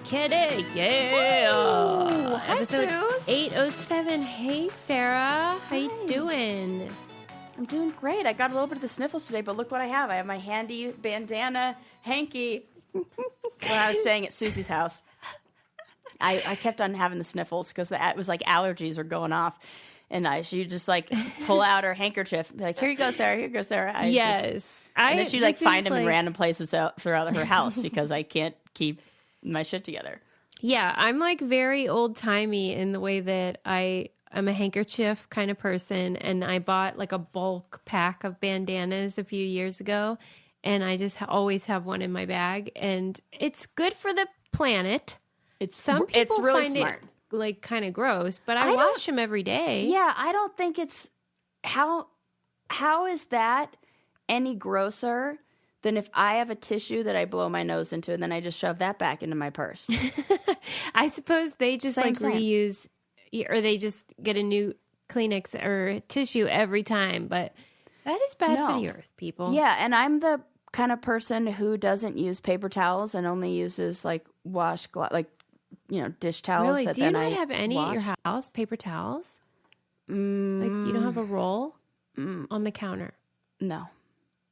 Kitty. Yeah. Ooh, hi, Episode Suze. 807. Hey, Sarah. How you doing? I'm doing great. I got a little bit of the sniffles today, but look what I have. I have my handy bandana hanky when I was staying at Susie's house. I kept on having the sniffles because it was like allergies were going off. And she'd just like pull out her handkerchief, be like, here you go, Sarah, here you go, Sarah. And then she'd like find them in random places throughout her house because I can't keep my shit together. Yeah, I'm like very old-timey in the way that I'm a handkerchief kind of person, and I bought like a bulk pack of bandanas a few years ago, and I just always have one in my bag, and it's good for the planet. Some people really find smart. it like kind of gross, but I wash them every day. Yeah, I don't think it's how is that any grosser than if I have a tissue that I blow my nose into and then I just shove that back into my purse. I suppose they just Same. reuse, or they just get a new Kleenex or tissue every time, but that is bad for the earth, people. Yeah, and I'm the kind of person who doesn't use paper towels and only uses like dish towels. Really? That Do you then not I have any wash. at your house, paper towels? Like you don't have a roll on the counter? No.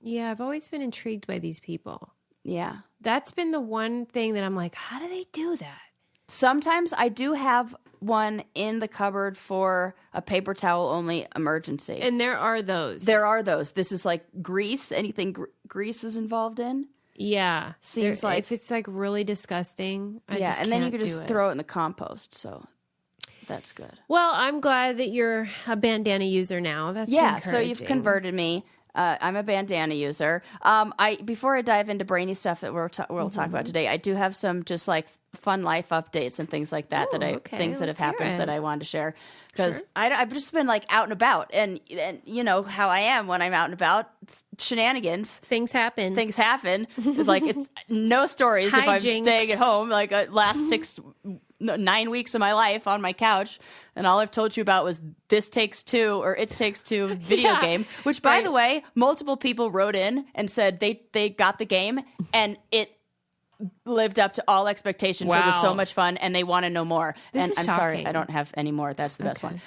Yeah, I've always been intrigued by these people. Yeah. That's been the one thing that I'm like, how do they do that? Sometimes I do have one in the cupboard for a paper towel only emergency. And there are those. There are those. This is like grease. Anything grease is involved in. Yeah. Seems like if it's like really disgusting, I just and then you can't could just do it. throw it in the compost. So that's good. Well, I'm glad that you're a bandana user now. That's So you've converted me. I'm a bandana user. Before I dive into brainy stuff that we'll talk about today, I do have some just like fun life updates and things like that things that have happened that I wanted to share because I've just been like out and about and you know how I am when I'm out and about. Shenanigans. Things happen. Like it's no stories if I'm staying at home. Like last 9 weeks of my life on my couch, and all I've told you about was This Takes Two or It Takes Two video game, which by the way, multiple people wrote in and said they got the game and it lived up to all expectations. Wow. It was so much fun and they want to know more. This is I'm shocking. sorry, I don't have any more. That's the best one.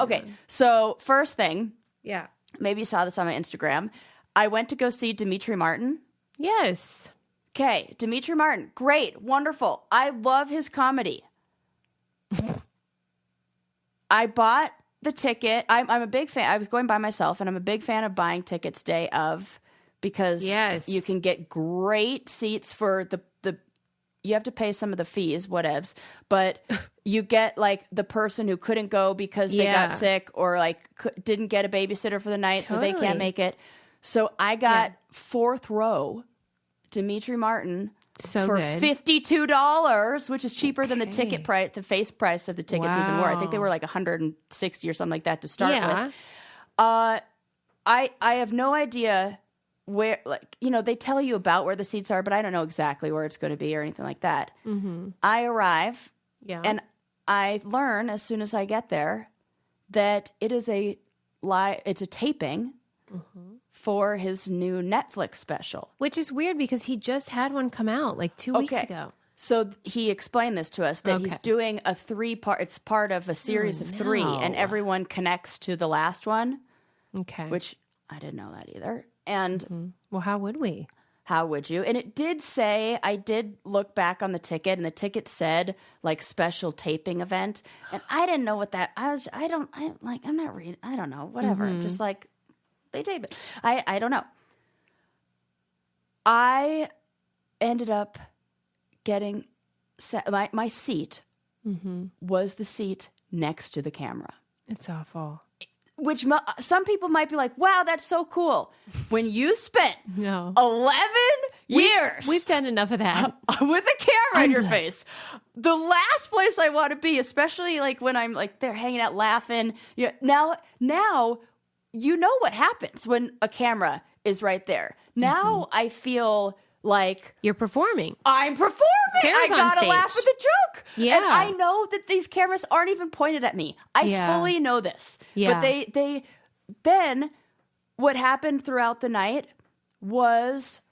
Okay. So first thing, Yeah. maybe you saw this on my Instagram. I went to go see Demetri Martin. Yes. Okay, Demetri Martin, great, wonderful. I love his comedy. I bought the ticket. I'm a big fan. I was going by myself, and I'm a big fan of buying tickets day of because you can get great seats for the you have to pay some of the fees, whatevs, but you get like the person who couldn't go because they got sick or like didn't get a babysitter for the night, so they can't make it. So I got fourth row, Demetri Martin. For $52, which is cheaper than the ticket price, the face price of the tickets even were. I think they were like $160 or something like that to start with. I have no idea where, like, you know, they tell you about where the seats are, but I don't know exactly where it's going to be or anything like that. Mm-hmm. I arrive, and I learn as soon as I get there that it is it's a taping. Mm-hmm. For his new Netflix special. Which is weird because he just had one come out like 2 weeks ago. So he explained this to us that he's doing a 3-part, it's part of a series of 3 and everyone connects to the last one. Okay. Which I didn't know that either. And well, how would we? How would you? And it did say, I did look back on the ticket and the ticket said like special taping event. And I didn't know what that, I'm not reading, I don't know, whatever. Just like, they tape it. I don't know. I ended up getting my seat was the seat next to the camera. It's awful. Which some people might be like, wow, that's so cool. When you spent 11 years. We've done enough of that. With a camera in your face. The last place I want to be, especially like when I'm like they're hanging out laughing. Now you know what happens when a camera is right there. Now I feel like you're performing. I'm performing. Sarah's I gotta on laugh at the joke. Yeah. And I know that these cameras aren't even pointed at me. I fully know this. Yeah. But they then what happened throughout the night was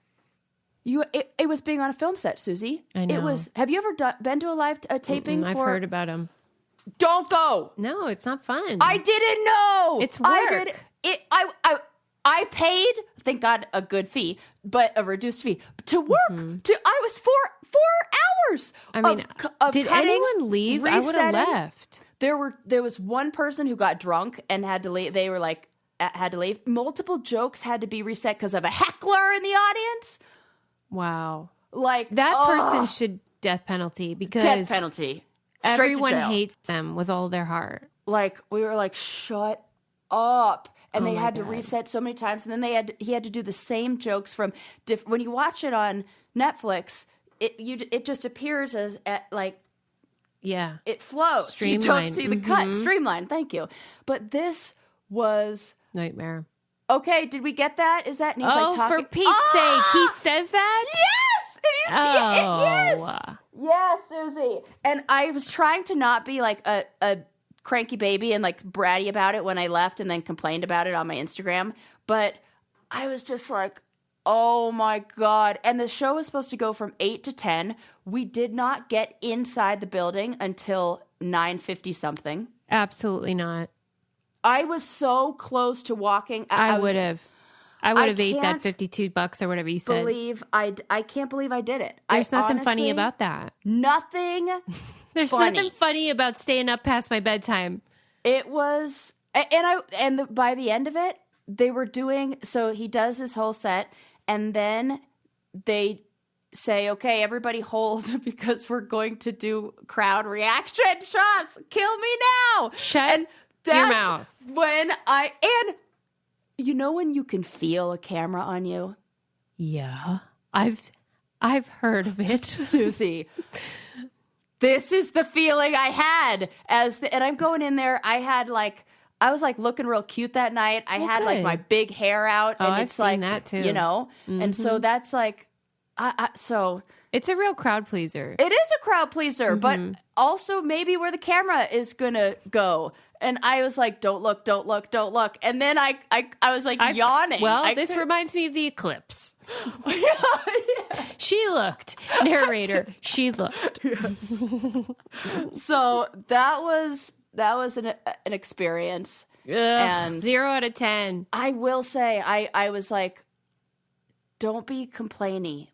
It was being on a film set, Susie. I know. It was. Have you ever been to a live taping? I've heard about them. Don't go. No, it's not fun. I didn't know. It's work. I did it. I paid, thank God, a good fee, but a reduced fee to work. I was 4 hours. I mean, did anyone leave? I would have left. There was one person who got drunk and had to leave. They were like had to leave. Multiple jokes had to be reset because of a heckler in the audience. Wow, like that person should death penalty because death penalty. Everyone hates them with all their heart. Like we were like, shut up. And they had to reset so many times, and then he had to do the same jokes from when you watch it on Netflix. It just appears as it flows. Streamline. You don't see the cut. Streamline. Thank you. But this was nightmare. Okay, did we get that? Is that? And he's like talking. For Pete's sake, he says that. Yes, it is. Yes, Susie. And I was trying to not be like a cranky baby and like bratty about it when I left and then complained about it on my Instagram. But I was just like, oh my God. And the show was supposed to go from 8 to 10. We did not get inside the building until 9:50 something. Absolutely not. I was so close to walking. I would have ate that $52 or whatever you said. I can't believe I did it. There's nothing funny about that. Nothing. There's nothing funny about staying up past my bedtime. It was, by the end of it, they were doing, so he does his whole set, and then they say, okay, everybody hold because we're going to do crowd reaction shots. Kill me now. Shut your mouth. When when you can feel a camera on you? Yeah. I've heard of it. Susie. This is the feeling I had and I'm going in there. I was like looking real cute that night. I had like my big hair out, and I've seen that too. And so that's like, so it's a real crowd pleaser. It is a crowd pleaser, but also maybe where the camera is gonna go. And I was like, don't look, don't look, don't look. And then I was like yawning. Well, this reminds me of the eclipse. Yeah. She looked. Narrator, she looked. Yes. So that was an experience. Ugh, and 0 out of 10. I will say, I was like, don't be complainy,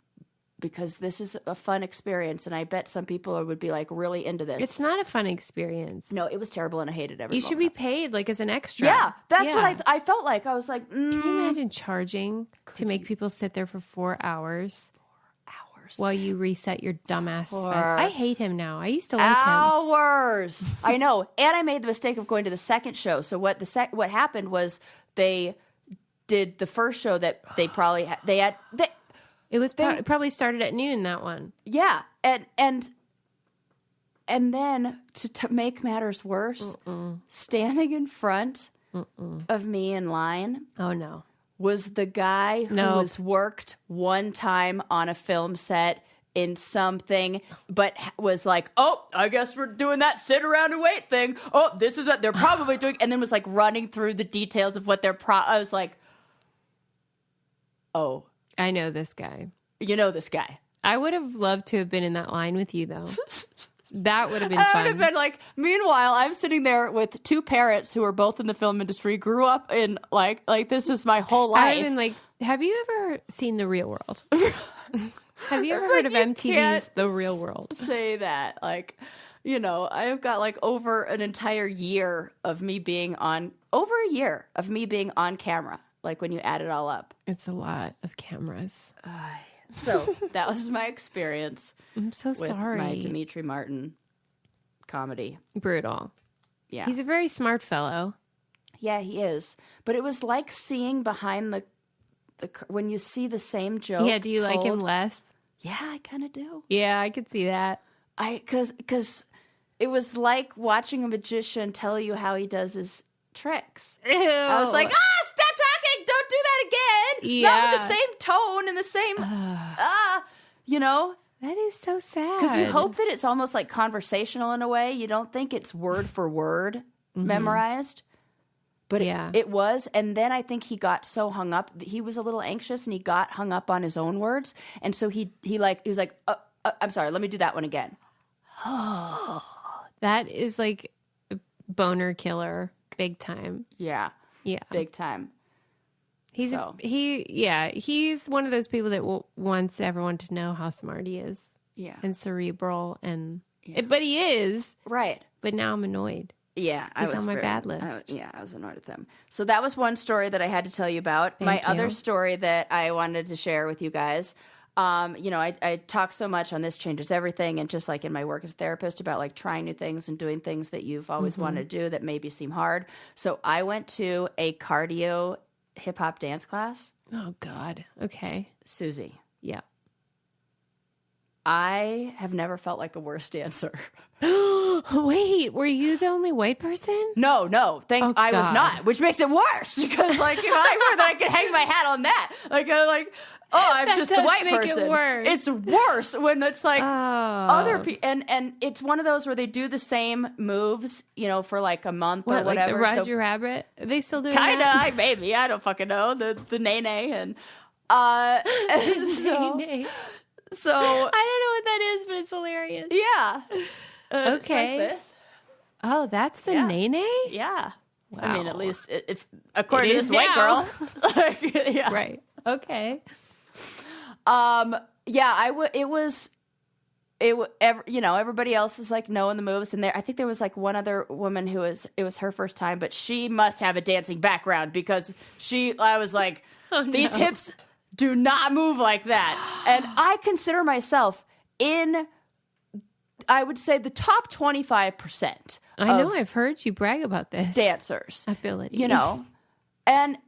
because this is a fun experience, and I bet some people would be like really into this. It's not a fun experience. No, it was terrible, and I hated every You should be paid like as an extra. Yeah, that's what I felt like. I was like, Can you imagine charging to make people sit there for 4 hours? 4 hours. While you reset your dumbass. I hate him now. I used to like him. Hours. I know. And I made the mistake of going to the second show. So what happened was they did the first show that they probably had. It probably started at noon, that one. Yeah. And then to make matters worse, standing in front of me in line. Oh, no. Was the guy who was worked one time on a film set in something, but was like, oh, I guess we're doing that sit around and wait thing. Oh, this is what they're probably doing. And then was like running through the details of what I was like, oh. I know this guy. You know this guy. I would have loved to have been in that line with you, though. That would have been fun. I would have been like, meanwhile, I'm sitting there with two parents who are both in the film industry, grew up in like this was my whole life. I would have been like, have you ever seen The Real World? Have you ever heard of MTV's The Real World? Say that. Like, I've got like over an entire year of me being on camera. Like when you add it all up. It's a lot of cameras. So that was my experience. I'm so sorry. My Demetri Martin comedy. Brutal. Yeah. He's a very smart fellow. Yeah, he is. But it was like seeing behind the when you see the same joke. Yeah, do you like him less? Yeah, I kind of do. Yeah, I could see that. Because it was like watching a magician tell you how he does his tricks. Ew. I was like, stop talking! Don't do that again! Yeah. Not with the same tone and the same, That is so sad. Because you hope that it's almost like conversational in a way. You don't think it's word for word memorized. But it was, and then I think he got so hung up. He was a little anxious, and he got hung up on his own words, and so he was like, "I'm sorry, let me do that one again." That is like a boner killer, big time. Yeah, big time. He's he's one of those people that wants everyone to know how smart he is. Yeah, and cerebral, and but he is right. But now I'm annoyed. Yeah, he's on my bad list. I was annoyed at them. So that was one story that I had to tell you about. Thank you. Other story that I wanted to share with you guys. I talk so much on This Changes Everything, and just like in my work as a therapist about like trying new things and doing things that you've always wanted to do that maybe seem hard. So I went to a cardio hip hop dance class. Oh God. Okay. Susie. Yeah. I have never felt like a worse dancer. Wait, were you the only white person? No. I was not, which makes it worse because, like, if I were, then I could hang my hat on that. I'm that just the white person. It's worse when it's like other people, and it's one of those where they do the same moves, for like a month or whatever. Like the Roger Rabbit? Are they still doing kinda, that? Maybe, I don't fucking know, the nay and nay. So I don't know what that is, but it's hilarious. Yeah. Okay. It's like this. Oh, that's the nay? Yeah. Wow. I mean, at least if according to this white girl. Yeah. Right. Okay. Everybody else is like knowing the moves, and I think there was like one other woman it was her first time, but she must have a dancing background because I was like, these hips do not move like that. And I consider myself in, I would say, the top 25%. I know, I've heard you brag about this. Dancers. Ability. And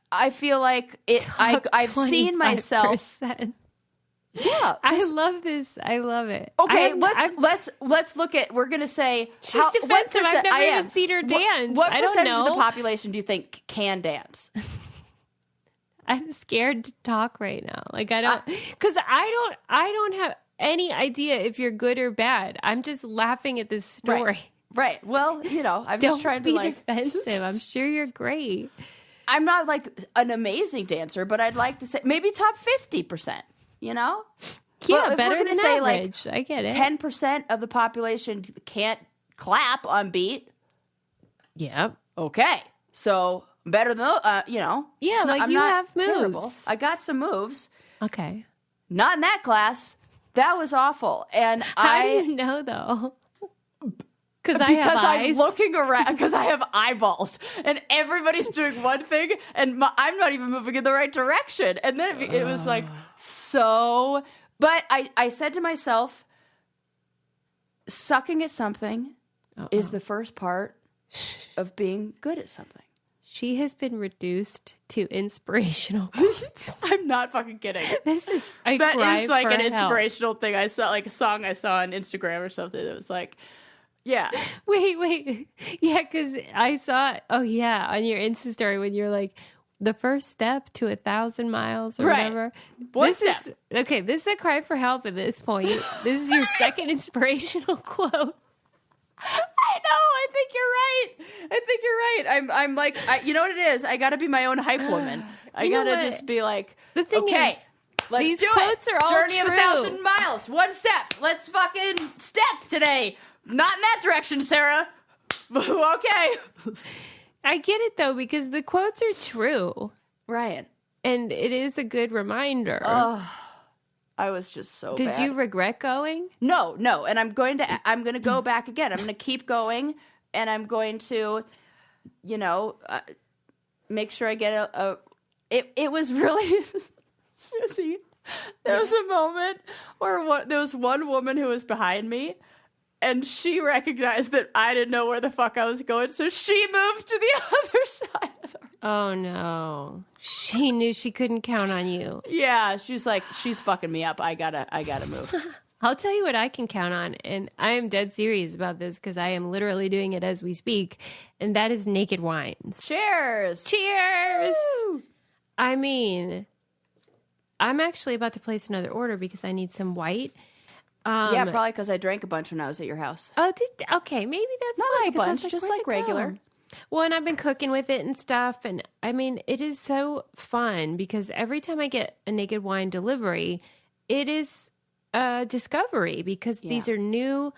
I feel like I've seen myself. Yeah. I love this. I love it. Okay, let's look at, we're going to say. She's defensive. I've never even seen her dance. What I don't percentage know. of the population do you think can dance? I'm scared to talk right now. Like I don't have any idea if you're good or bad. I'm just laughing at this story. Right. Well, I'm just trying to be defensive. I'm sure you're great. I'm not like an amazing dancer, but I'd like to say maybe top 50%, Yeah, but better than say average. I get it. 10% of the population can't clap on beat. Yep. Okay. So better than, Yeah, so like I'm you not have moves. terrible. I got some moves. Okay. Not in that class. That was awful. And How do you know though? Because I'm looking around, because I have eyeballs, and everybody's doing one thing, and I'm not even moving in the right direction. And then it was like, so, but I said to myself, sucking at something is the first part of being good at something. She has been reduced to inspirational quotes. I'm not fucking kidding. This is that is like an inspirational thing I saw, like a song I saw on Instagram or something. It was like, yeah. Wait. Yeah, because I saw, on your Insta story when you're like, the first step to 1,000 miles or whatever. This is a cry for help at this point. This is your second inspirational quote. I know. I think you're right. I'm like, you know what it is? I got to be my own hype woman. I got to just be like, the thing is, let's these do quotes it. Are all Journey true. of 1,000 miles. One step. Let's fucking step today. Not in that direction, Sarah. Okay. I get it though, because the quotes are true. Right. And it is a good reminder. Oh. I was just so Did bad. you regret going? No. And I'm going to go back again. I'm going to keep going, and I'm going to, make sure I get it was really, Susie, there was a moment where there was one woman who was behind me, and she recognized that I didn't know where the fuck I was going, so she moved to the other side of the room. Oh, no. She knew she couldn't count on you. Yeah, she's like, she's fucking me up. I gotta move. I'll tell you what I can count on, and I am dead serious about this because I am literally doing it as we speak, and that is naked wines. Cheers! Cheers! Woo! I mean, I'm actually about to place another order because I need some white. Yeah, probably because I drank a bunch when I was at your house. Oh, okay, maybe that's Not why. like a bunch, like, just where'd like it go? regular. Well, and I've been cooking with it and stuff. And I mean, it is so fun because every time I get a Naked Wine delivery, it is a discovery because these are new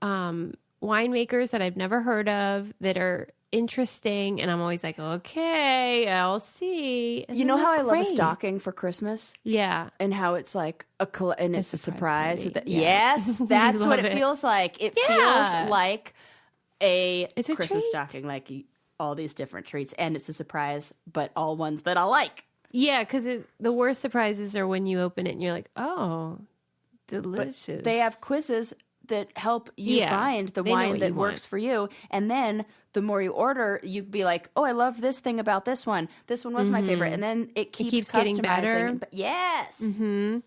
winemakers that I've never heard of that are interesting. And I'm always like, okay, I'll see. And you know how I love a stocking for Christmas? Yeah. And how it's like it's a surprise. Yes, that's what it feels like. It feels like it's a Christmas stocking, like all these different treats. And it's a surprise, but all ones that I'll like. Yeah, because the worst surprises are when you open it and you're like, oh, delicious. But they have quizzes that help you find the wine that works for you. And then the more you order, you'd be like, oh, I love this thing about this one. This one was my favorite. And then it keeps getting better. Yes. Mm-hmm.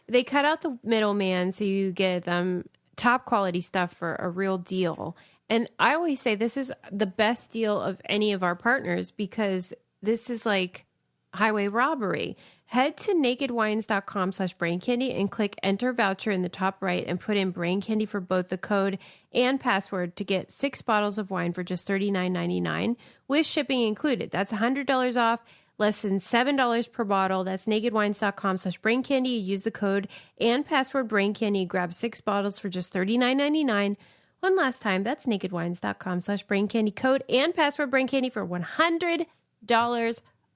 They cut out the middleman so you get them top quality stuff for a real deal. And I always say this is the best deal of any of our partners because this is like highway robbery. Head to nakedwines.com/braincandy and click enter voucher in the top right and put in brain candy for both the code and password to get 6 bottles of wine for just $39.99 with shipping included. That's $100 off, less than $7 per bottle. That's nakedwines.com/braincandy. You use the code and password braincandy. Grab 6 bottles for just $39.99. One last time, that's nakedwines.com/braincandy. Code and password braincandy for $100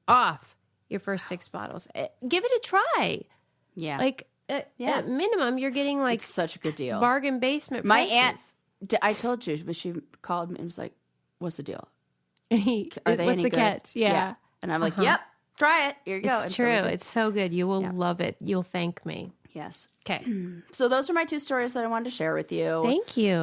off your first 6 bottles. Give it a try. Yeah. Like, at minimum, you're getting like it's such a good deal. Bargain basement My prices. aunt, I told you, but she called me and was like, what's the deal? Are they What's any the good? catch? Yeah. And I'm like, yep, try it. Here you go. It's true. It's so good. You will love it. You'll thank me. Yes. Okay. So those are my 2 stories that I wanted to share with you. Thank you.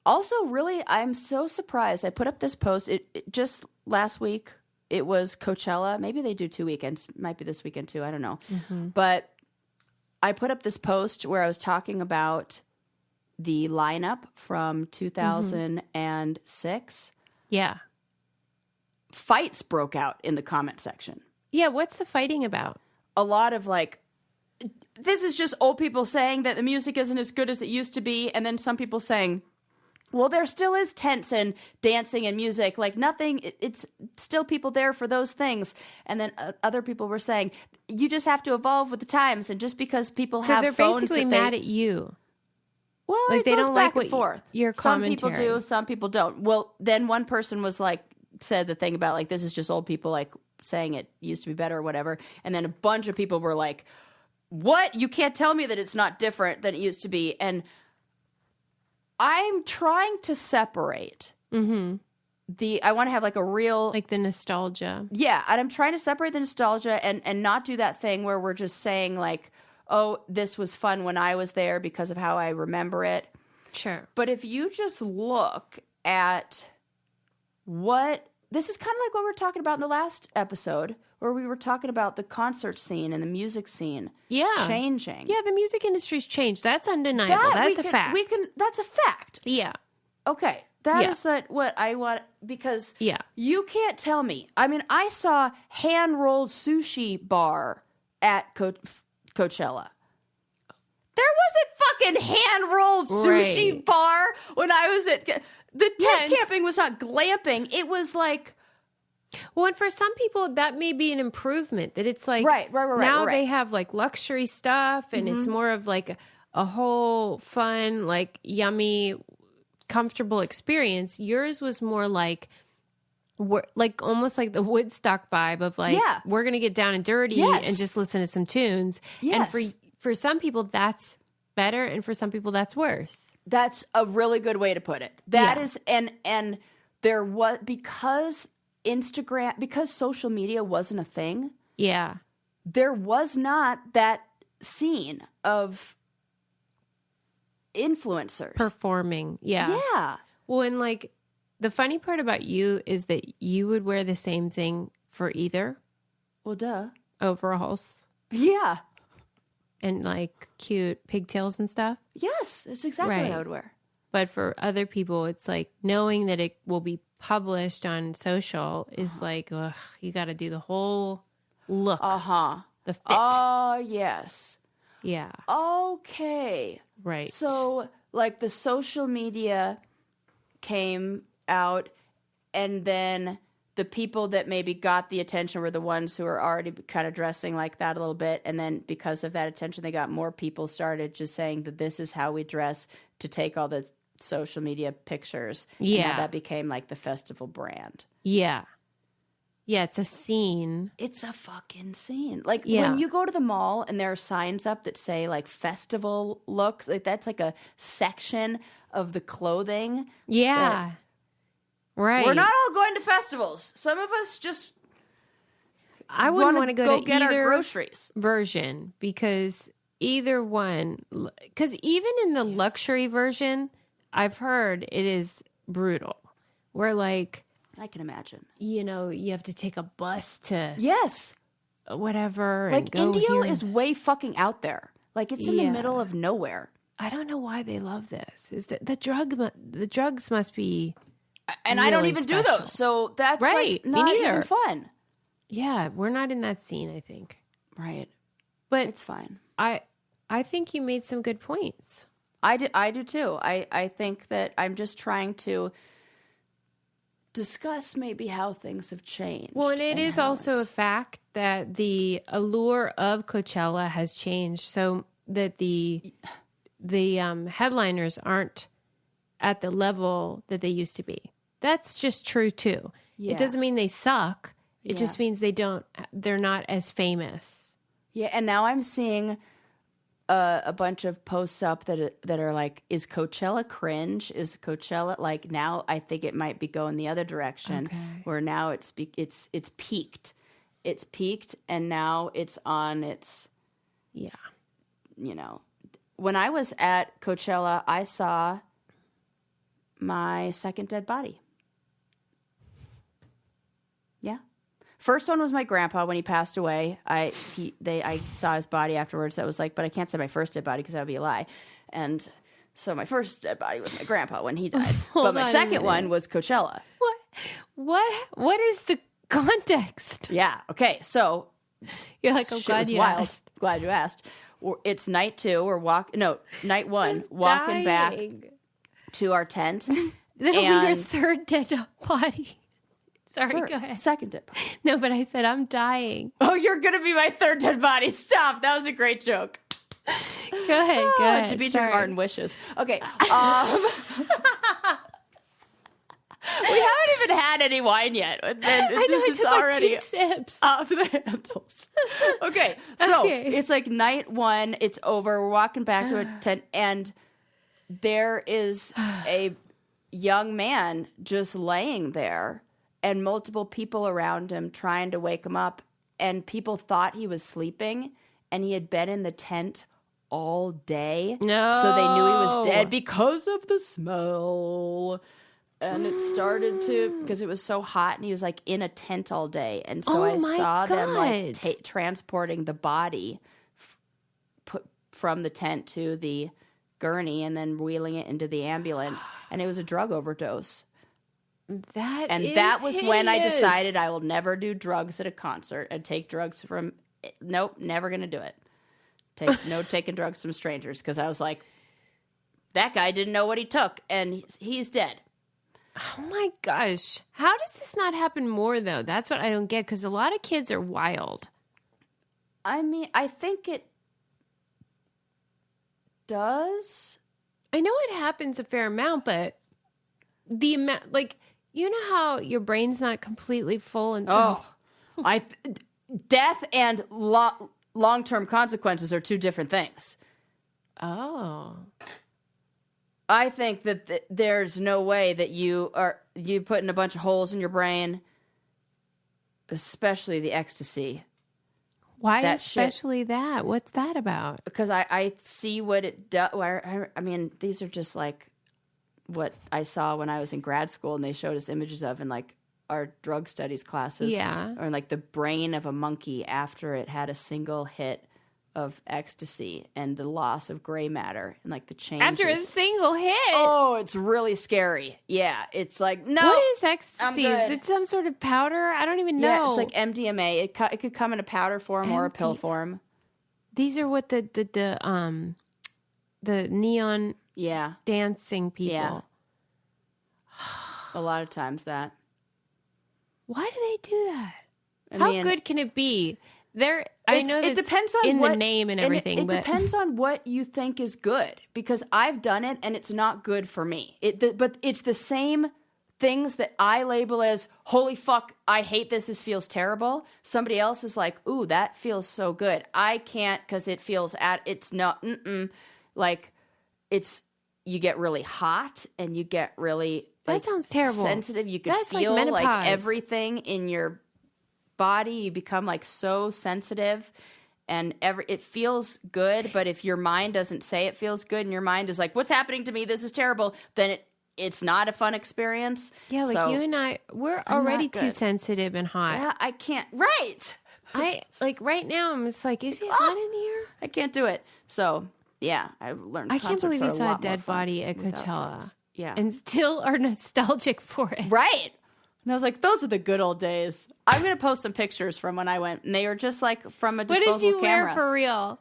Also, really, I'm so surprised. I put up this post it just last week. It was Coachella. Maybe they do 2 weekends. Might be this weekend too. I don't know. Mm-hmm. But I put up this post where I was talking about the lineup from 2006. Yeah. Fights broke out in the comment section. Yeah. What's the fighting about? A lot of like, this is just old people saying that the music isn't as good as it used to be. And then some people saying, well, there still is tents and dancing and music. Like nothing, it's still people there for those things. And then other people were saying, you just have to evolve with the times. And just because people have phones. So they're basically mad at you. Well, like they don't like what your commentary. Some people do, some people don't. Well, then one person was like, said the thing about like, this is just old people like saying it used to be better or whatever. And then a bunch of people were like, what? You can't tell me that it's not different than it used to be. And I'm trying to separate I want to have like a real... Like the nostalgia. Yeah, and I'm trying to separate the nostalgia and not do that thing where we're just saying like, oh, this was fun when I was there because of how I remember it. Sure. But if you just look at what... This is kind of like what we were talking about in the last episode, where we were talking about the concert scene and the music scene changing. Yeah, the music industry's changed. That's undeniable. That's a fact. That's a fact. Yeah. Okay. That is what I want, because you can't tell me. I mean, I saw hand-rolled sushi bar at Coachella. There wasn't fucking hand-rolled sushi bar when I was at... The tent camping was not glamping. It was like... Well, and for some people, that may be an improvement. That it's like... Right. Now they have like luxury stuff, and it's more of like a whole fun, like yummy, comfortable experience. Yours was more like almost like the Woodstock vibe of like, we're going to get down and dirty and just listen to some tunes. Yes. And for some people, that's better, and for some people, that's worse. That's a really good way to put it. That is, and there was, because social media wasn't a thing. Yeah. There was not that scene of influencers performing. Yeah. Yeah. Well, and like the funny part about you is that you would wear the same thing for either. Well, duh. Overalls. Yeah. And like cute pigtails and stuff. Yes, it's exactly what I would wear. But for other people, it's like knowing that it will be published on social is like, ugh, you got to do the whole look. The fit. Oh, yes. Yeah. Okay. Right. So like the social media came out, and then the people that maybe got the attention were the ones who were already kind of dressing like that a little bit. And then because of that attention, they got more people started just saying that this is how we dress to take all the social media pictures. Yeah. And that became like the festival brand. Yeah. Yeah, it's a scene. It's a fucking scene. Like when you go to the mall and there are signs up that say like festival looks, like that's like a section of the clothing. Yeah. Right. We're not all going to festivals. Some of us just I wouldn't want to go to get either our groceries version, because either one, because even in the luxury version, I've heard it is brutal. Where like, I can imagine. You know, you have to take a bus to whatever. Like and go Indio here. is way fucking out there. Like it's in the middle of nowhere. I don't know why they love this. Is that the drugs must be. And really I don't even special. do those. So that's right. like not even fun. Yeah, we're not in that scene, I think. Right. But it's fine. I think you made some good points. I do too. I think that I'm just trying to discuss maybe how things have changed. Well, and it is also a fact that the allure of Coachella has changed, so that the headliners aren't at the level that they used to be. That's just true too. Yeah. It doesn't mean they suck. It just means they're not as famous. Yeah, and now I'm seeing a bunch of posts up that are like, is Coachella cringe? Is Coachella like, now I think it might be going the other direction, where now it's peaked. It's peaked, and now it's on its, you know. When I was at Coachella, I saw my second dead body. Yeah. First one was my grandpa when he passed away. I saw his body afterwards. That was like, but I can't say my first dead body because that would be a lie. And so my first dead body was my grandpa when he died. But my second one was Coachella. What is the context? Yeah. Okay. So you're like, oh, glad you asked. Glad you asked. It's night 2. Night 1. Walking back to our tent. That'll be your third dead body. Sorry, go ahead. Second dead body. No, but I said I'm dying. Oh, you're going to be my third dead body. Stop. That was a great joke. Go ahead. Demetri Martin wishes. Okay. We haven't even had any wine yet. I know, this is already like 2 sips. Off the handles. Okay. So it's like night 1. It's over. We're walking back to a tent, and there is a young man just laying there, and multiple people around him trying to wake him up. And people thought he was sleeping, and he had been in the tent all day. No. So they knew he was dead because of the smell. And it started to, because it was so hot, and he was like in a tent all day. And so I saw them like transporting the body from the tent to the gurney and then wheeling it into the ambulance. And it was a drug overdose. That was hideous. When I decided I will never do drugs at a concert and take drugs from. Nope, never gonna do it. Taking drugs from strangers, because I was like, that guy didn't know what he took, and he's dead. Oh my gosh, how does this not happen more though? That's what I don't get, because a lot of kids are wild. I mean, I think it does. I know it happens a fair amount, but the amount, like. You know how your brain's not completely full until... Death and long-term consequences are 2 different things. Oh. I think that there's no way that you putting a bunch of holes in your brain, especially the ecstasy. Why especially that? What's that about? Because I see what it does. I mean, these are just like what I saw when I was in grad school, and they showed us images of in like our drug studies classes. Yeah. Or like the brain of a monkey after it had a single hit of ecstasy and the loss of gray matter and like the changes. After a single hit? Oh, it's really scary. Yeah. It's like, no. What is ecstasy? Is it some sort of powder? I don't even know. Yeah, it's like MDMA. It could come in a powder form or a pill form. These are what the neon dancing people. Yeah. A lot of times that. Why do they do that? How good can it be? I know it depends on the name and everything. It depends on what you think is good, because I've done it and it's not good for me. But it's the same things that I label as, holy fuck, I hate this. This feels terrible. Somebody else is like, ooh, that feels so good. I can't, because it feels it's not, like you get really hot and you get really that sounds terrible. Sensitive. You can feel like everything in your body. You become like so sensitive, and it feels good. But if your mind doesn't say it feels good, and your mind is like, "What's happening to me? This is terrible," then it's not a fun experience. Yeah, like you and we're already too sensitive and hot. Yeah, I can't. Right. I like right now. I'm just like, is it hot in here? I can't do it. So yeah, I've learned. I can't believe we saw a dead body at Coachella. Yeah, and still are nostalgic for it. Right. And I was like, those are the good old days. I'm going to post some pictures from when I went. And they were just like from a disposable camera. What did you wear for real?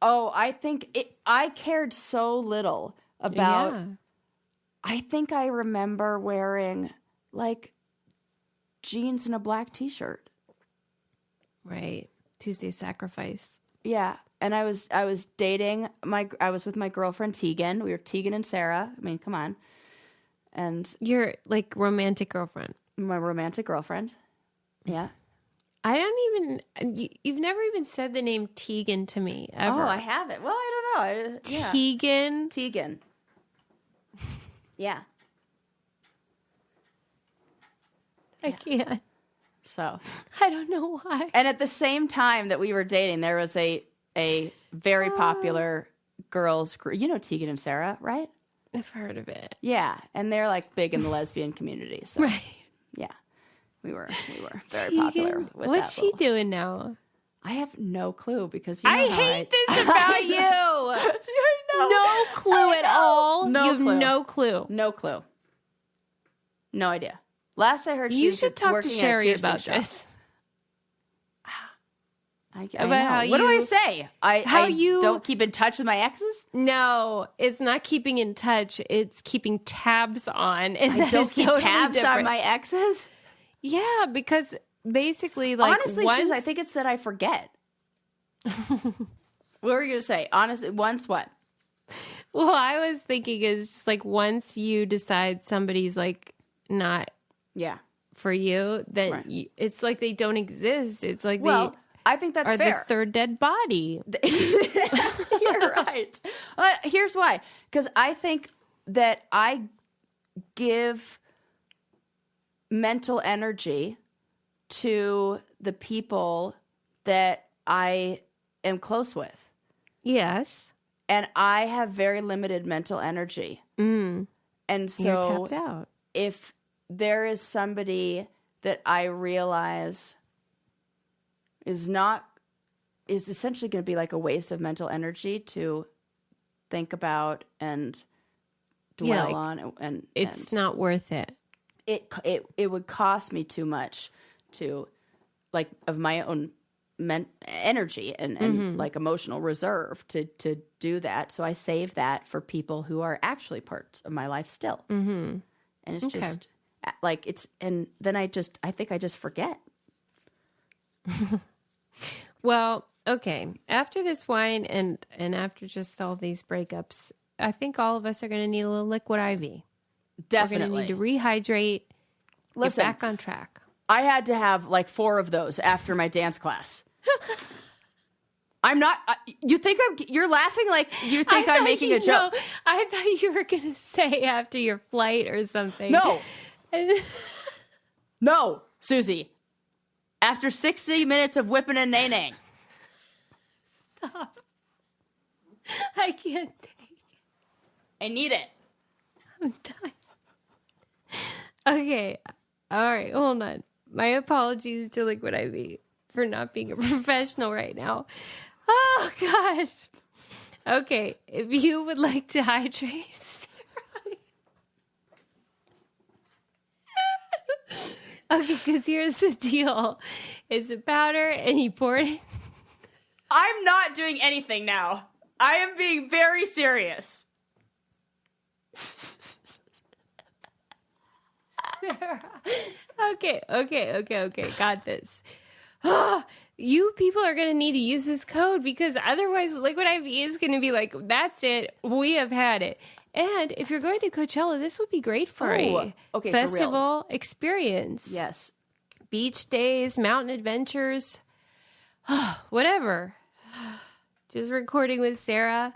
Oh, I think I cared so little about... Yeah. I think I remember wearing like jeans and a black t-shirt. Right. Tuesday's Sacrifice. Yeah. And I was dating I was with my girlfriend Tegan. We were Tegan and Sarah. I mean, come on. And your like romantic girlfriend. My romantic girlfriend. Yeah. I don't even, you've never even said the name Tegan to me ever. Oh, I haven't. Well, I don't know. Tegan. Tegan. Yeah. I can't. So. I don't know why. And at the same time that we were dating, there was a very popular girls group. You know Tegan and Sarah, right? I've heard of it. Yeah, and they're like big in the lesbian community. So. Right. Yeah, we were very popular with What's she doing now? I have no clue, because you know I hate this about you. No clue at all. No you have clue. No clue. No clue. No idea. Last I heard, you should talk to Sherry about this. I know. What do I say? I don't keep in touch with my exes? No, it's not keeping in touch. It's keeping tabs on. And I don't keep tabs on my exes? Yeah, because basically, like, honestly, Suze, I think it's that I forget. What were you going to say? Honestly, once what? Well, I was thinking is like once you decide somebody's like not for you, then right. It's like they don't exist. It's like I think that's fair. The third dead body. You're right. Here's why. Because I think that I give mental energy to the people that I am close with. Yes. And I have very limited mental energy. And so you're tapped out. If there is somebody that I realize is essentially going to be like a waste of mental energy to think about and dwell on, and it's not worth it. It would cost me too much to like of my own energy and like emotional reserve to do that. So I save that for people who are actually parts of my life still. And it's just like and then I think I just forget. Well, okay. After this wine and after just all these breakups, I think all of us are going to need a little liquid IV. Definitely. We're going to need to rehydrate. Listen, get back on track. I had to have like 4 of those after my dance class. I'm not. You think you're laughing like you think I'm making a joke. No, I thought you were going to say after your flight or something. No. No, Susie. After 60 minutes of whipping and nay-naying. Stop. I can't take it. I need it. I'm done. Okay. All right. Hold on. My apologies to Liquid IV for not being a professional right now. Oh, gosh. Okay. If you would like to hydrate... Okay, because here's the deal. It's a powder, and you pour it in. I'm not doing anything now. I am being very serious. Okay. Got this. You people are going to need to use this code because otherwise Liquid IV is going to be like, that's it. We have had it. And if you're going to Coachella, this would be great for a festival experience. Yes. Beach days, mountain adventures, whatever. Just recording with Sarah.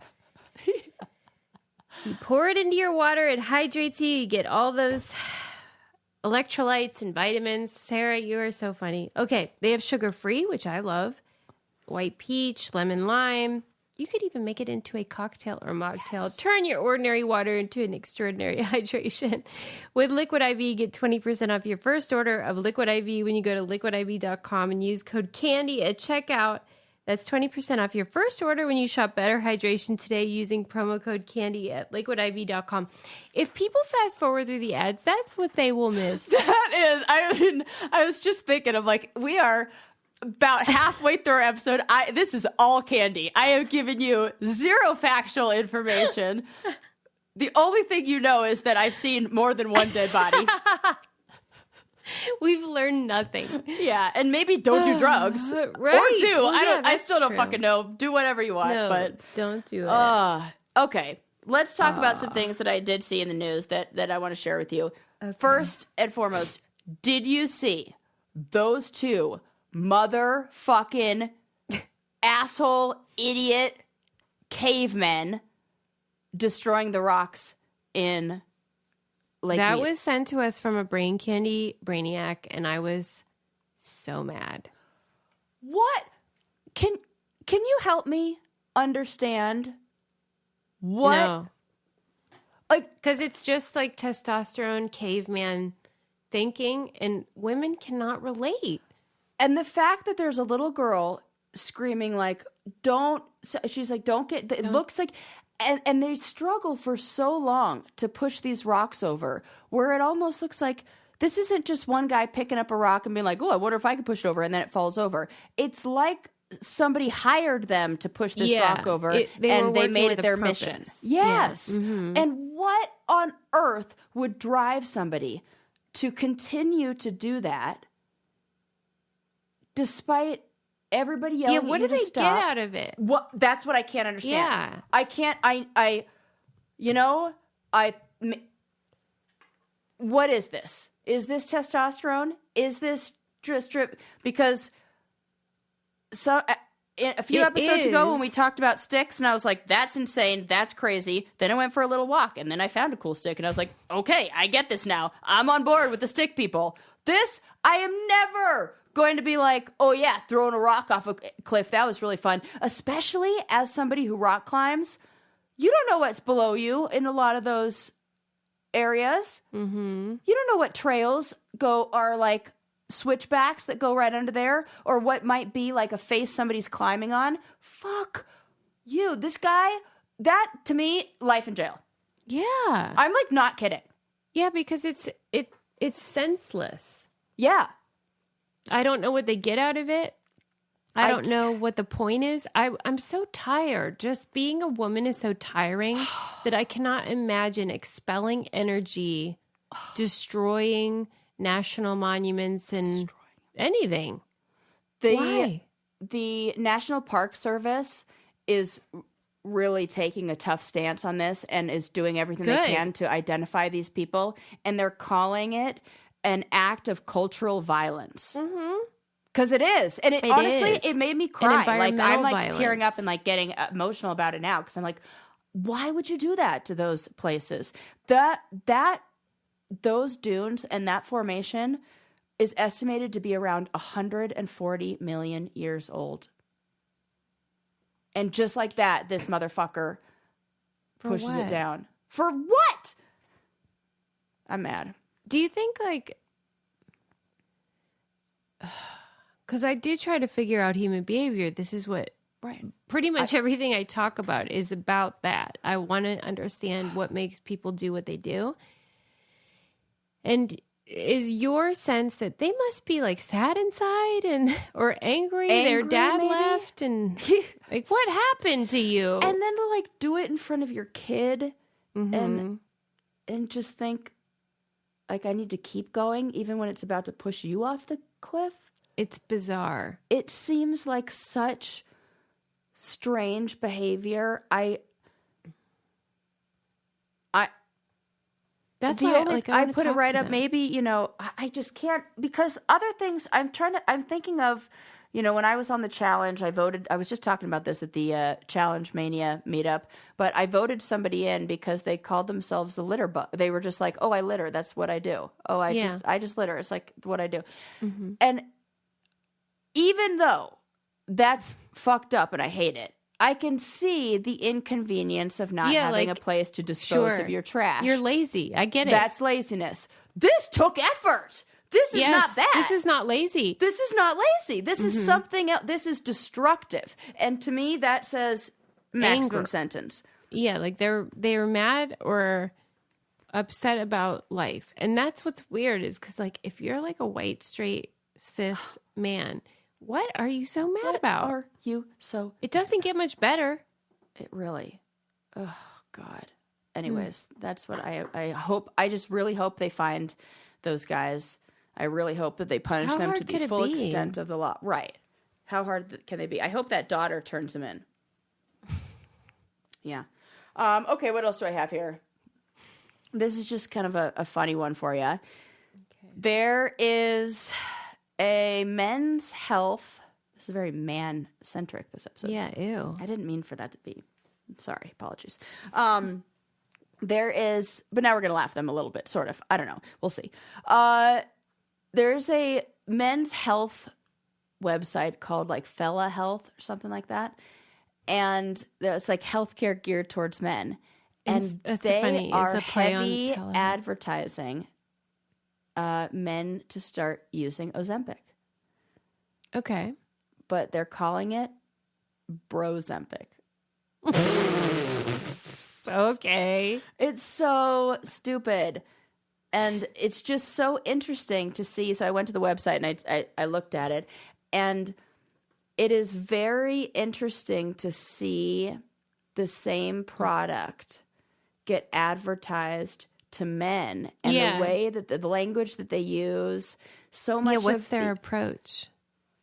You pour it into your water. It hydrates you. You get all those electrolytes and vitamins. Sarah, you are so funny. Okay, they have sugar-free, which I love. White peach, lemon lime. You could even make it into a cocktail or mocktail. Yes. Turn your ordinary water into an extraordinary hydration. With Liquid IV, get 20% off your first order of Liquid IV when you go to liquidiv.com and use code CANDY at checkout. That's 20% off your first order when you shop Better Hydration today using promo code CANDY at liquidiv.com. If people fast forward through the ads, that's what they will miss. That is, I was just thinking of like, we are about halfway through our episode. This is all candy. I have given you zero factual information. The only thing you know is that I've seen more than one dead body. We've learned nothing. Yeah, and maybe don't do drugs. Right. Or do. Well, I still don't fucking know. Do whatever you want. No, but don't do it. Okay. Let's talk about some things that I did see in the news that I want to share with you. Okay. First and foremost, did you see those two motherfucking asshole idiot cavemen destroying the rocks in Lake That Mead? was sent to us from a brain candy brainiac, and I was so mad. What? Can you help me understand what? No. Like, because it's just like testosterone caveman thinking, and women cannot relate. And the fact that there's a little girl screaming like, she's like, don't get, it looks like, and they struggle for so long to push these rocks over, where it almost looks like this isn't just one guy picking up a rock and being like, oh, I wonder if I could push it over, and then it falls over. It's like somebody hired them to push this rock over, and they made it their mission. Yes. Yeah. Mm-hmm. And what on earth would drive somebody to continue to do that despite everybody yelling at you to stop? What do they get out of it? That's what I can't understand. Yeah. I can't, what is this? Is this testosterone? Is this drip? Because a few episodes ago when we talked about sticks, and I was like, that's insane, that's crazy. Then I went for a little walk, and then I found a cool stick, and I was like, okay, I get this now. I'm on board with the stick people. This, I am never going to be like, oh yeah, throwing a rock off a cliff, that was really fun. Especially as somebody who rock climbs, you don't know what's below you in a lot of those areas. Mm-hmm. You don't know what trails are like switchbacks that go right under there, or what might be like a face somebody's climbing on. Fuck you. This guy, that to me, life in jail. Yeah. I'm like not kidding. Yeah, because it's senseless. Yeah. I don't know what they get out of it. I don't know what the point is. I'm so tired. Just being a woman is so tiring that I cannot imagine expelling energy, destroying national monuments and anything. Why? The National Park Service is really taking a tough stance on this and is doing everything they can to identify these people. And they're calling it an act of cultural violence. Mm-hmm. Because it is. And honestly, it made me cry. Like, I'm like tearing up and like getting emotional about it now. Because I'm like, why would you do that to those places? Those dunes and that formation is estimated to be around 140 million years old. And just like that, this motherfucker pushes it down. For what? I'm mad. Do you think like... Because I do try to figure out human behavior. This is what pretty much everything I talk about is about that. I want to understand what makes people do what they do. And is your sense that they must be like sad inside or angry their dad maybe? Left and like what happened to you? And then to like do it in front of your kid and just think, like I need to keep going even when it's about to push you off the cliff. It's bizarre. It seems like such strange behavior. That's why I put it right up. Maybe, you know, I just can't, because other things I'm thinking of, you know, when I was on the challenge, I was just talking about this at the Challenge Mania meetup, but I voted somebody in because they called themselves the litter bug. They were just like, oh, I litter. That's what I do. Oh, I just litter. It's like what I do. Mm-hmm. And even though that's fucked up and I hate it, I can see the inconvenience of not having a place to dispose of your trash. You're lazy. I get it. That's laziness. This took effort. This is not that. This is not lazy. This is not lazy. This is something else. This is destructive. And to me, that says maximum sentence. Yeah, like they're mad or upset about life. And that's what's weird is because, like, if you're like a white, straight, cis man, what are you so mad about? Are you so... It doesn't get much better. It really... Oh, God. Anyways, that's what I hope. I just really hope they find those guys. I really hope that they punish them to the full extent of the law. Right. How hard can they be? I hope that daughter turns them in. Yeah. Okay, what else do I have here? This is just kind of a funny one for you. Okay. There is... a men's health. This is very man-centric, this episode. Yeah, ew. I didn't mean for that to be. Sorry, apologies. There is, but now we're going to laugh at them a little bit, sort of. I don't know. We'll see. There's a men's health website called like Fella Health or something like that. And it's like healthcare geared towards men. And they are heavy advertising men to start using Ozempic. Okay. But they're calling it Brozempic. Okay. It's so stupid. And it's just so interesting to see. So I went to the website and I looked at it. And it is very interesting to see the same product get advertised to men, and the way that the language that they use, so much. Yeah, what's their approach?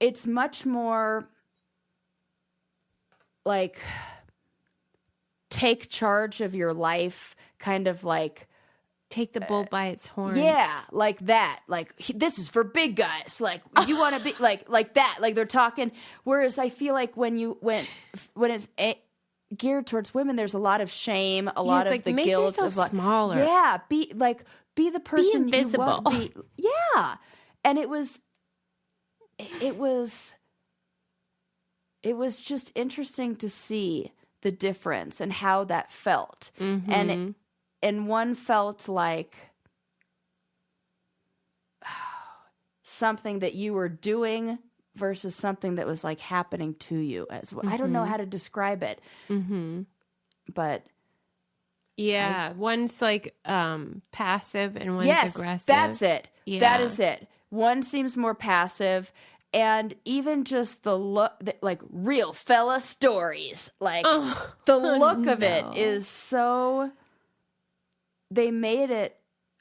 It's much more like take charge of your life, kind of like take the bull by its horns. Yeah, like that. Like this is for big guys. Like you want to be like that. Like they're talking. Whereas I feel like when it's geared towards women, there's a lot of shame, a lot of like, the make guilt of like smaller. Yeah, be the person be invisible. You want. Yeah, and it was just interesting to see the difference and how that felt, and one felt like something that you were doing versus something that was like happening to you as well. I don't know how to describe it. But yeah, one's like passive and one's aggressive. That's it. Yeah. That is it. One seems more passive, and even just the look, like real fella stories, like the look of it is so. They made it.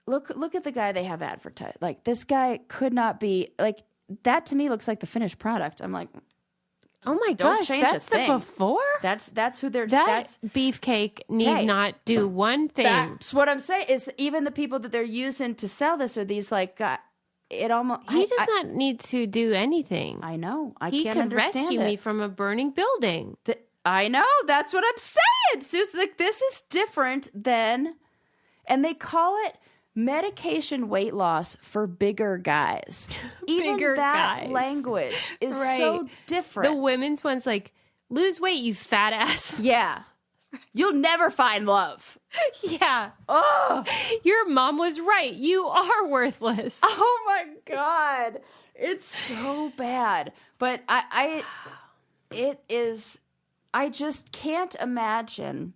Look at the guy they have advertised. Like this guy could not be like. That to me looks like the finished product. I'm like, oh my gosh, that's the before? That's who they're... That beefcake need not do one thing. That's what I'm saying, is even the people that they're using to sell this are these like... it almost... He does not need to do anything. I know. I can't understand He could rescue me from a burning building. I know. That's what I'm saying. Susan, like, this is different than... And they call it... medication weight loss for bigger guys. Even bigger that guys. Language is so different. The women's one's like, lose weight, you fat ass. Yeah. You'll never find love. Yeah. Oh, your mom was right. You are worthless. Oh my God. It's so bad. But I just can't imagine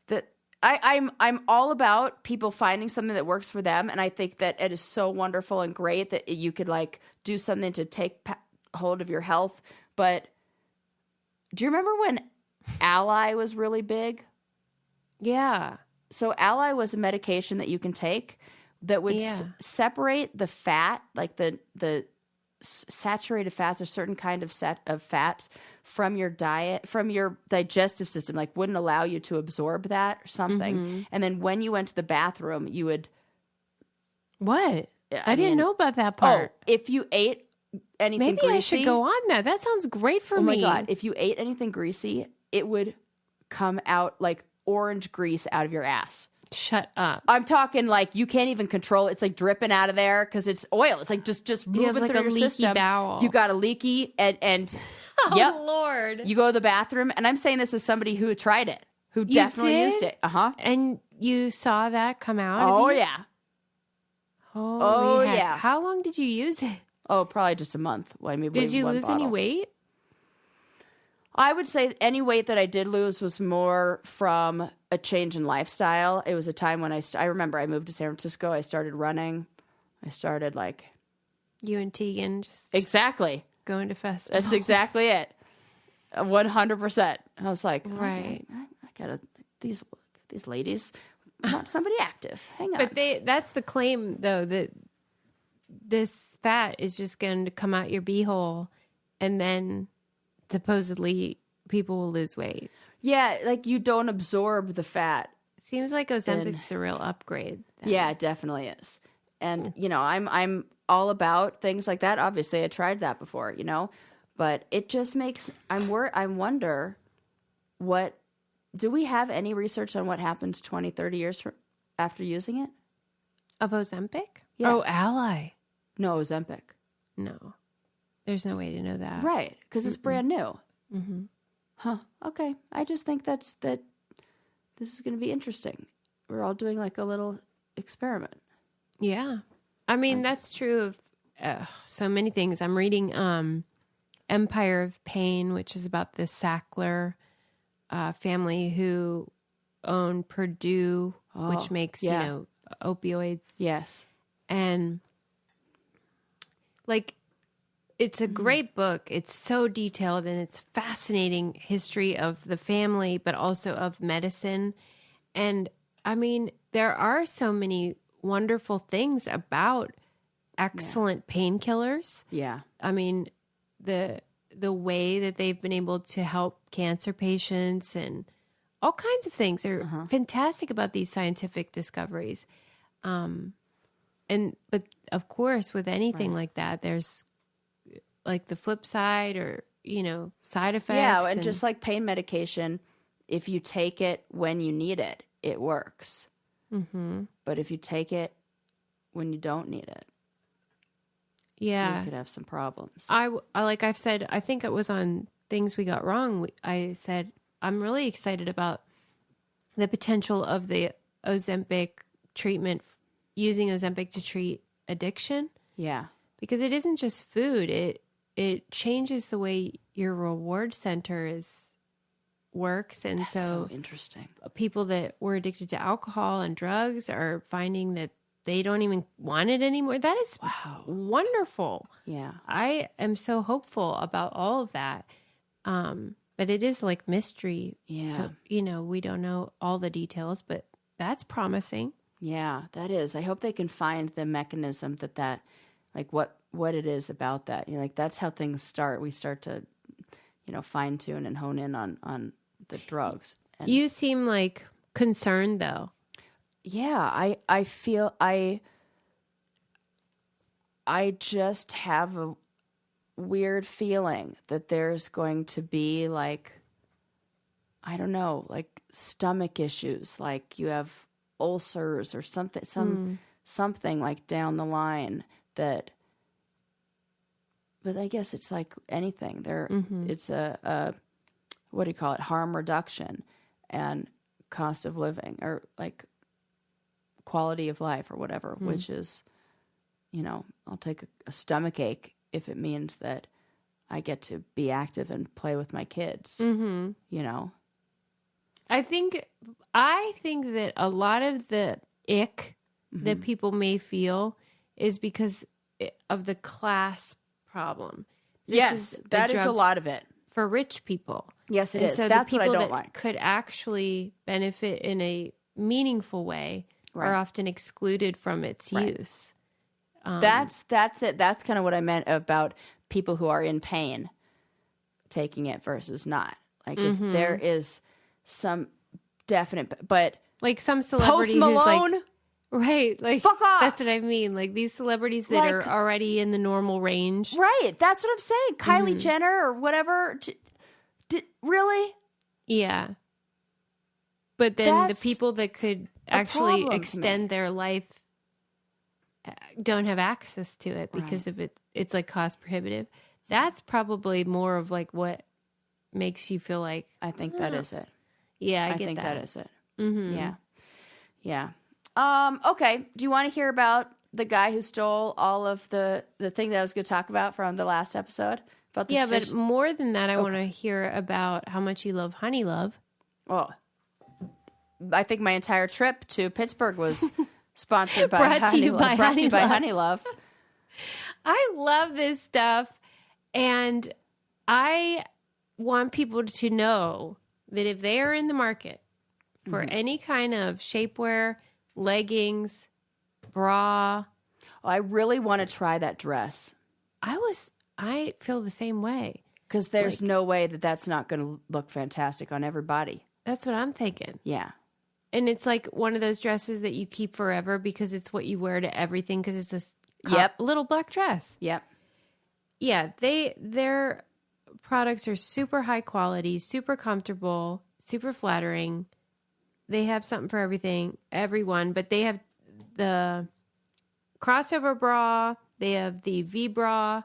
that. I'm all about people finding something that works for them, and I think that it is so wonderful and great that you could like do something to take hold of your health. But do you remember when Ally was really big? Yeah. So Ally was a medication that you can take that would separate the fat, like the saturated fats or certain kind of fats from your diet, from your digestive system, like wouldn't allow you to absorb that or something. Mm-hmm. And then when you went to the bathroom, you would... What? I didn't know about that part. Oh, if you ate anything greasy... Maybe I should go on that. That sounds great for me. Oh my God. If you ate anything greasy, it would come out like orange grease out of your ass. Shut up. I'm talking like you can't even control it. It's like dripping out of there because it's oil. It's like just moving through your system. Bowel. You got a leaky and oh Lord. You go to the bathroom, and I'm saying this as somebody who tried it, who definitely used it. And you saw that come out? Oh yeah. Holy heck. Yeah. How long did you use it? Oh, probably just a month. Well, maybe did you lose any weight? I would say any weight that I did lose was more from a change in lifestyle. It was a time when I remember I moved to San Francisco. I started running. I started like... You and Tegan just... Exactly. Going to festivals. That's exactly it. 100%. I was like, right. Okay, I gotta... These ladies want somebody active. Hang on. But that's the claim, though, that this fat is just going to come out your beehole and then... supposedly people will lose weight. Yeah, like you don't absorb the fat. Seems like Ozempic's a real upgrade. Yeah, it definitely is. And I'm all about things like that. Obviously, I tried that before, but it just makes I wonder what do we have any research on what happens 20, 30 years after using it? Of Ozempic? Yeah. Oh, Ally. No, Ozempic. No. There's no way to know that. Right, because it's brand new. Mm-hmm. Huh. Okay. I just think that this is going to be interesting. We're all doing like a little experiment. Yeah. I mean, that's true of so many things. I'm reading Empire of Pain, which is about the Sackler family who own Purdue, which makes, opioids. Yes. And like... It's a great book. It's so detailed and it's fascinating history of the family, but also of medicine. And I mean, there are so many wonderful things about excellent painkillers. Yeah. I mean, the way that they've been able to help cancer patients and all kinds of things are fantastic about these scientific discoveries. But of course, with anything like that, there's like the flip side or, side effects. Yeah, and just like pain medication, if you take it when you need it, it works. Mm-hmm. But if you take it when you don't need it, you could have some problems. Like I've said, I think it was on Things We Got Wrong. I said, I'm really excited about the potential of the Ozempic treatment, using Ozempic to treat addiction. Yeah. Because it isn't just food. It changes the way your reward center works. And That's so interesting. People that were addicted to alcohol and drugs are finding that they don't even want it anymore. That is wonderful. Yeah. I am so hopeful about all of that. But it is like mystery. Yeah. So, we don't know all the details, but that's promising. Yeah, that is. I hope they can find the mechanism that like what it is about that. Like that's how things start. We start to, fine tune and hone in on the drugs. And you seem like concerned though. Yeah, I feel I just have a weird feeling that there's going to be like, I don't know, like stomach issues, like you have ulcers or something, something like down the line that, but I guess it's like anything there. It's a what do you call it? Harm reduction and cost of living or like quality of life or whatever, which is, I'll take a stomach ache if it means that I get to be active and play with my kids, I think that a lot of the ick that people may feel is because of the class problem. That is a lot of it. For rich people. Yes, it is. So that's the what I people don't that like. could actually benefit in a meaningful way are often excluded from its use. That's it. That's kind of what I meant about people who are in pain taking it versus not. Like if there is some definite, but like some celebrity Post Malone, who's like, right, like fuck off. That's what I mean. Like these celebrities that are already in the normal range. Right. That's what I'm saying. Kylie Jenner or whatever. Really? Yeah. But then the people that could actually extend their life don't have access to it because of it. It's like cost prohibitive. That's probably more of like what makes you feel like. I think that is it. Yeah, I think that. that is it. Mm-hmm. Yeah. Yeah. Okay. Do you want to hear about the guy who stole all of the thing that I was going to talk about from the last episode? About the fish? But more than that, I want to hear about how much you love Honey Love. Oh, I think my entire trip to Pittsburgh was sponsored by brought to you by Honey Love. I love this stuff, and I want people to know that if they are in the market for any kind of shapewear, leggings, bra. I really want to try that dress. I feel the same way. Because there's no way that that's not going to look fantastic on everybody. That's what I'm thinking. Yeah. And it's like one of those dresses that you keep forever because it's what you wear to everything because it's a little black dress. Yep. Yeah, their products are super high quality, super comfortable, super flattering. They have something for everyone, but they have the crossover bra, they have the V bra.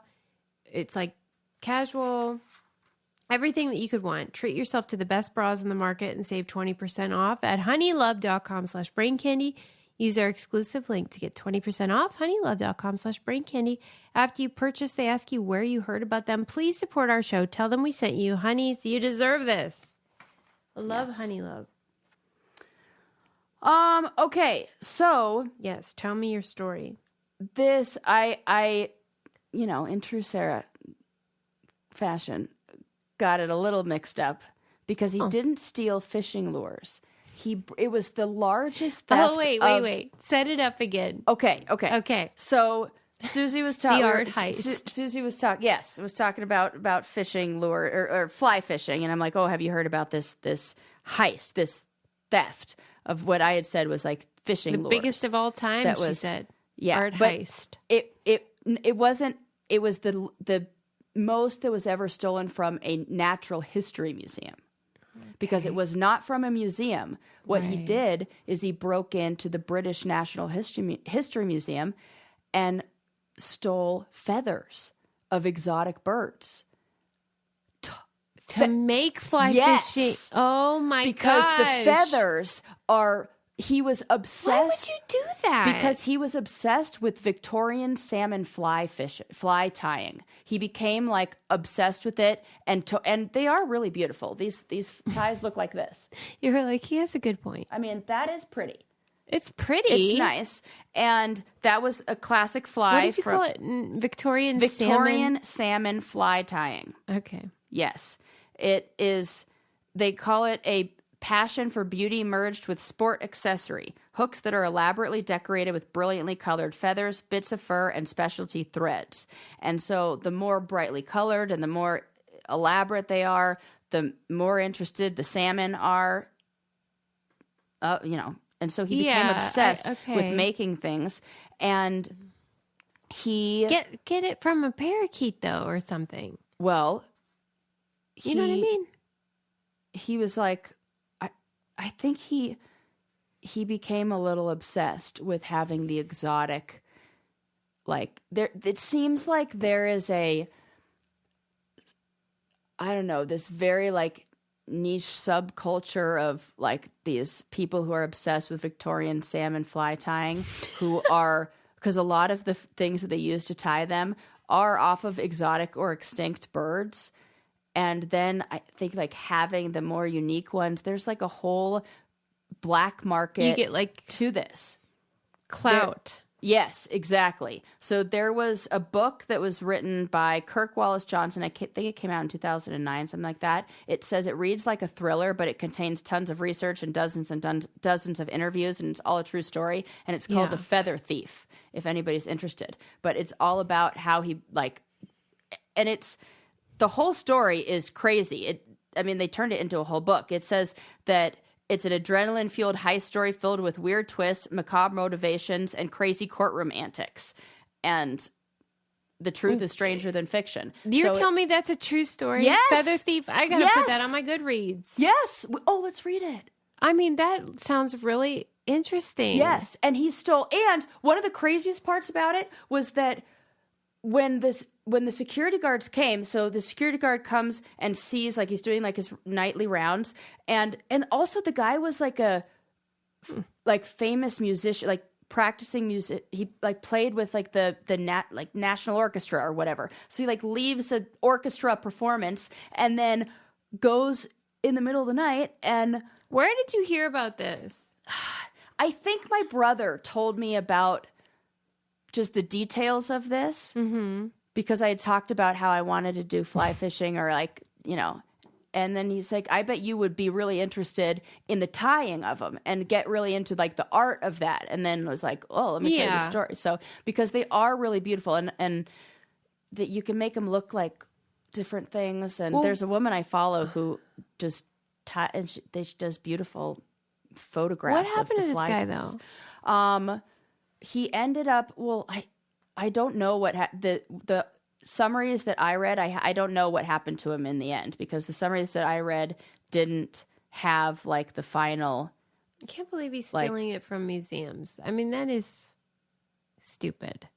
It's like casual, everything that you could want. Treat yourself to the best bras in the market and save 20% off at honeylove.com/braincandy. Use our exclusive link to get 20% off, honeylove.com/braincandy. After you purchase, they ask you where you heard about them. Please support our show. Tell them we sent you. Honeys, you deserve this. I love Honey Love. Okay, so. Yes, tell me your story. This, I in true Sarah fashion, got it a little mixed up because he didn't steal fishing lures. It was the largest theft. Oh, wait. Set it up again. Okay. So Susie was talking. The art heist. Susie was talking. Yes, was talking about fishing lure or fly fishing, and I'm like, oh, have you heard about this heist, this theft of what I had said was like fishing lures, the biggest of all time? She said, art heist. It wasn't. It was the most that was ever stolen from a natural history museum. Because it was not from a museum. What he did is he broke into the British National History Museum and stole feathers of exotic birds. To make fly fishing. Oh my gosh. Because the feathers are... He was obsessed. Why would you do that? Because he was obsessed with Victorian salmon fly tying. He became like obsessed with it, and they are really beautiful. These ties look like this. You're like, he has a good point. I mean, that is pretty. It's pretty. It's nice, and that was a classic fly. What did you call it? Victorian salmon fly tying. Okay. Yes, it is. They call it a passion for beauty merged with sport accessory. Hooks that are elaborately decorated with brilliantly colored feathers, bits of fur, and specialty threads. And so the more brightly colored and the more elaborate they are, the more interested the salmon are. And so he became obsessed with making things. And he... Get it from a parakeet, though, or something. Well... You know what I mean? He was like... I think he became a little obsessed with having the exotic, like there. It seems like there is this very like niche subculture of like these people who are obsessed with Victorian salmon fly tying, who are, because a lot of the things that they use to tie them are off of exotic or extinct birds. And then I think like having the more unique ones, there's like a whole black market. You get like to this clout. Yes, exactly. So there was a book that was written by Kirk Wallace Johnson. I think it came out in 2009, something like that. It says it reads like a thriller, but it contains tons of research and dozens of interviews, and it's all a true story. And it's called The Feather Thief, if anybody's interested. But it's all about how he and it's the whole story is crazy. They turned it into a whole book. It says that it's an adrenaline-fueled heist story filled with weird twists, macabre motivations, and crazy courtroom antics. And the truth is stranger than fiction. You're telling me that's a true story? Yes. Feather Thief. I got to put that on my Goodreads. Yes. Oh, let's read it. That sounds really interesting. Yes. And and one of the craziest parts about it was that when the security guards came, so the security guard comes and sees, he's doing his nightly rounds, and also the guy was a famous musician, practicing music. He played with the national orchestra or whatever. So he leaves an orchestra performance and then goes in the middle of the night. And where did you hear about this? I think my brother told me about just the details of this. Mm-hmm. Because I had talked about how I wanted to do fly fishing or and then he's like, I bet you would be really interested in the tying of them and get really into the art of that. And then was like, oh, let me tell you the story. So, because they are really beautiful and that you can make them look like different things. And there's a woman I follow who just she does beautiful photographs. What happened of the to this fly guy tying. though? He ended up, I don't know what the summaries that I read. I don't know what happened to him in the end, because the summaries that I read didn't have the final. I can't believe he's stealing it from museums. That is stupid.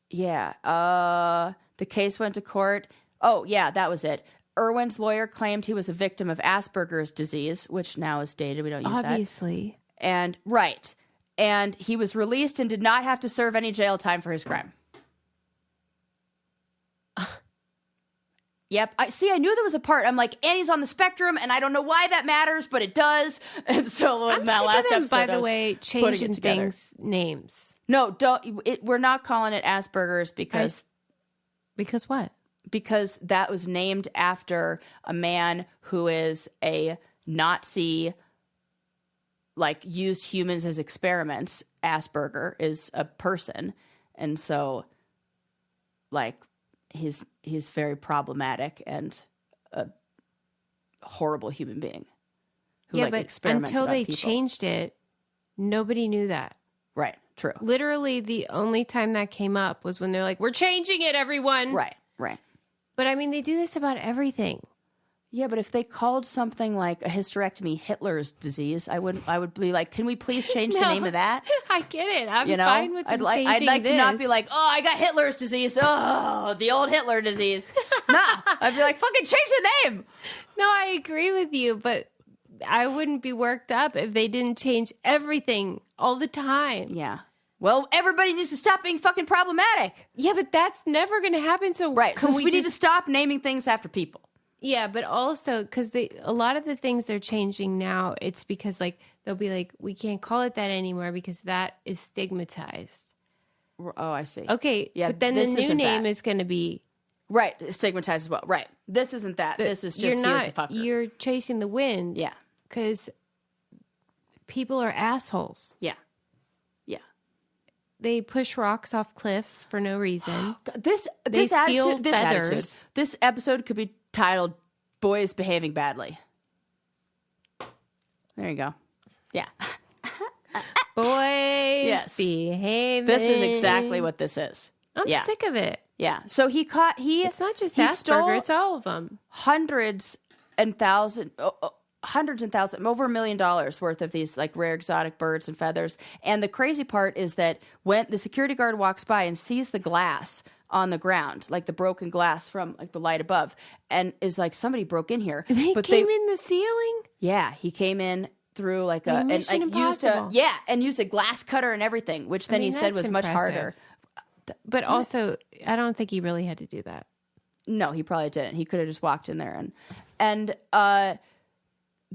Yeah. The case went to court. Oh, yeah, that was it. Irwin's lawyer claimed he was a victim of Asperger's disease, which now is dated. We don't use that. Obviously. And right. And he was released and did not have to serve any jail time for his crime. Yep. I knew there was a part. I'm like, Annie's on the spectrum, and I don't know why that matters, but it does. And so I'm that sick last of them, episode, by the way, changing things names. No, don't. We're not calling it Asperger's because because what? Because that was named after a man who is a Nazi. Used humans as experiments. Asperger is a person, and so he's very problematic and a horrible human being who but experiments until about they people. changed it, nobody knew that. Right. True. Literally, the only time that came up was when they're like, "We're changing it, everyone." Right. But they do this about everything. Yeah, but if they called something like a hysterectomy Hitler's disease, I would be like, can we please change the name of that? I get it. I'm fine with them changing I'd like this. to not be like, oh, I got Hitler's disease. Oh, the old Hitler disease. No, I'd be like, fucking change the name. No, I agree with you, but I wouldn't be worked up if they didn't change everything all the time. Yeah. Well, everybody needs to stop being fucking problematic. Yeah, but that's never going to happen. So right. So we need to stop naming things after people. Yeah, but also because a lot of the things they're changing now, it's because they'll be like, we can't call it that anymore because that is stigmatized. Oh, I see. Okay, yeah, but then the new name is going to be right, stigmatized as well. Right, this isn't that. This is just here's a fucker. You're chasing the wind. Yeah, because people are assholes. Yeah. They push rocks off cliffs for no reason. This episode could be titled "Boys Behaving Badly." There you go. Yeah. Boys behaving. This is exactly what this is. I'm sick of it. Yeah. So it's not just Asperger, it's all of them. Hundreds and thousands, over $1 million worth of these rare exotic birds and feathers. And the crazy part is that when the security guard walks by and sees the glass on the ground, the broken glass from the light above, and is like, somebody broke in here. They came in the ceiling? Yeah, he came in through used a glass cutter and everything, which then he said was much harder. But also, I don't think he really had to do that. No, he probably didn't. He could have just walked in there and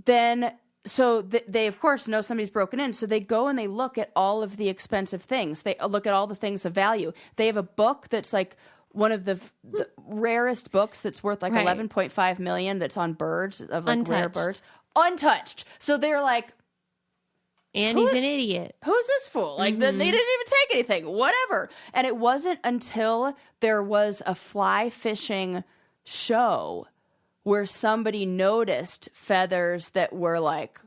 then so they of course know somebody's broken in. So they go and they look at all of the expensive things. They look at all the things of value. They have a book that's like one of the rarest books that's worth like $11.5 million. That's on birds of like Untouched. rare birds, untouched. So they're like, and he's an idiot. Who's this fool? Like, they didn't even take anything. Whatever. And it wasn't until there was a fly fishing show where somebody noticed feathers that were like,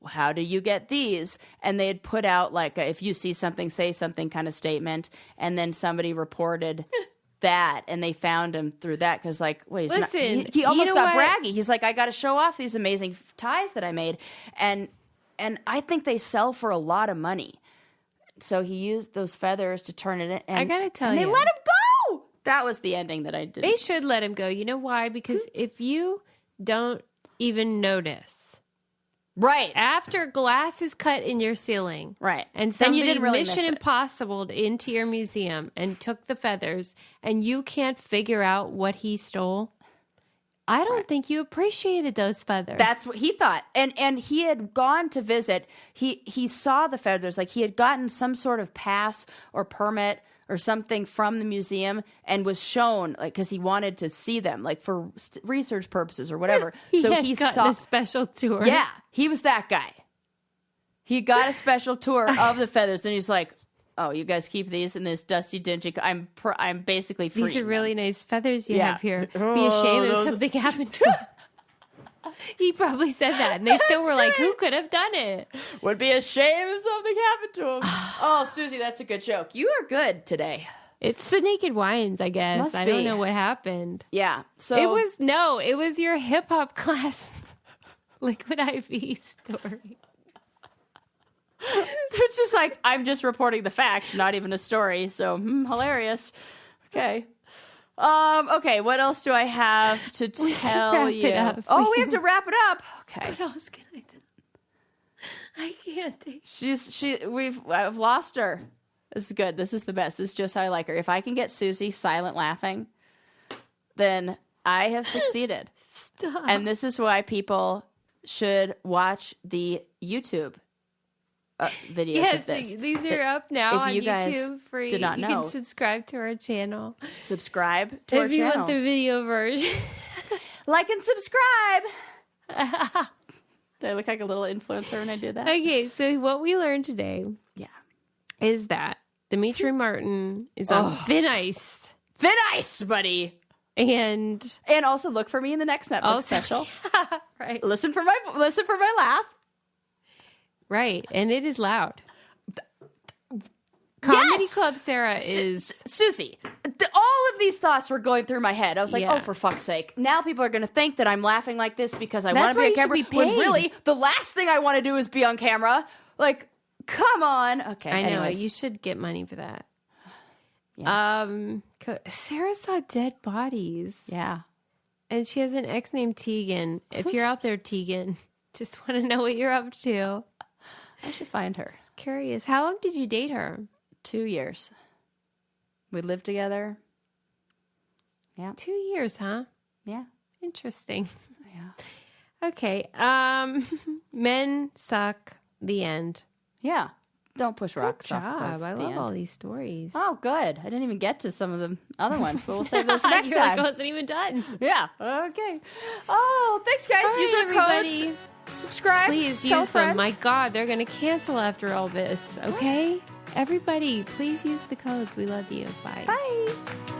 how do you get these? And they had put out like a, if you see something, say something kind of statement. And then somebody reported that, and they found him through that because, like, wait, he almost got braggy. He's like, I got to show off these amazing ties that I made. And I think they sell for a lot of money. So he used those feathers to turn it in. And, I gotta tell you, they let him go. That was the ending that I did. They should let him go. You know why? Because if you don't even notice, right after glass is cut in your ceiling, right, and somebody Mission Impossible into your museum and took the feathers, and you can't figure out what he stole, I don't think you appreciated those feathers. That's what he thought. And he had gone to visit. He saw the feathers. Like, he had gotten some sort of pass or permit or something from the museum and was shown, like, because he wanted to see them, like, for research purposes or whatever. He saw a special tour. Yeah, he was that guy. He got a special tour of the feathers, and he's like, oh, you guys keep these in this dusty, dingy. I'm basically free. These are really nice feathers you have here. Be ashamed if something happened to him. He probably said that, and they still were like, who could have done it? Would be ashamed if something happened to him. Oh, Susie, that's a good joke. You are good today. It's the Naked Wines, I guess. Must I be. don't know what happened. Yeah. So it was your hip hop class Liquid IV story. It's just like, I'm just reporting the facts, not even a story. So hilarious. Okay. Okay. What else do I have to tell you? Oh, we have to wrap it up. Okay. What else can I do? I can't take. I've lost her. This is good. This is the best. This is just how I like her. If I can get Susie silent laughing, then I have succeeded. Stop. And this is why people should watch the YouTube videos of this. These are up now on you guys YouTube free. did not know. You can subscribe to our channel. Subscribe to our channel. If you want the video version. Like and subscribe. Did I look like a little influencer when I did that? Okay, so what we learned today is that Demetri Martin is on Thin Ice. Thin Ice, buddy. And also look for me in the next Netflix special. Yeah, right. Listen for my laugh. Right, and it is loud. Comedy Club Sarah is... Susie, all of these thoughts were going through my head. I was like, oh, for fuck's sake. Now people are going to think that I'm laughing like this because I want to be on camera. When really, the last thing I want to do is be on camera. Like, come on. Okay, I know. anyways. You should get money for that. Yeah. Sarah saw dead bodies. Yeah. And she has an ex named Tegan. If you're out there, Tegan, just want to know what you're up to. I should find her. Just curious. How long did you date her? 2 years. We lived together. Yeah. 2 years, huh? Yeah. Interesting. Yeah. Okay. Men suck. The end. Yeah. Don't push rocks. Good job. I love all these stories. Oh, good. I didn't even get to some of the other ones, but we'll save those for next You're time. like, I wasn't even done. Yeah. Okay. Oh, thanks, guys. All use right, our everybody. codes. Subscribe. Please tell use friends. them. My God, they're going to cancel after all this. Okay? Everybody, please use the codes. We love you. Bye. Bye.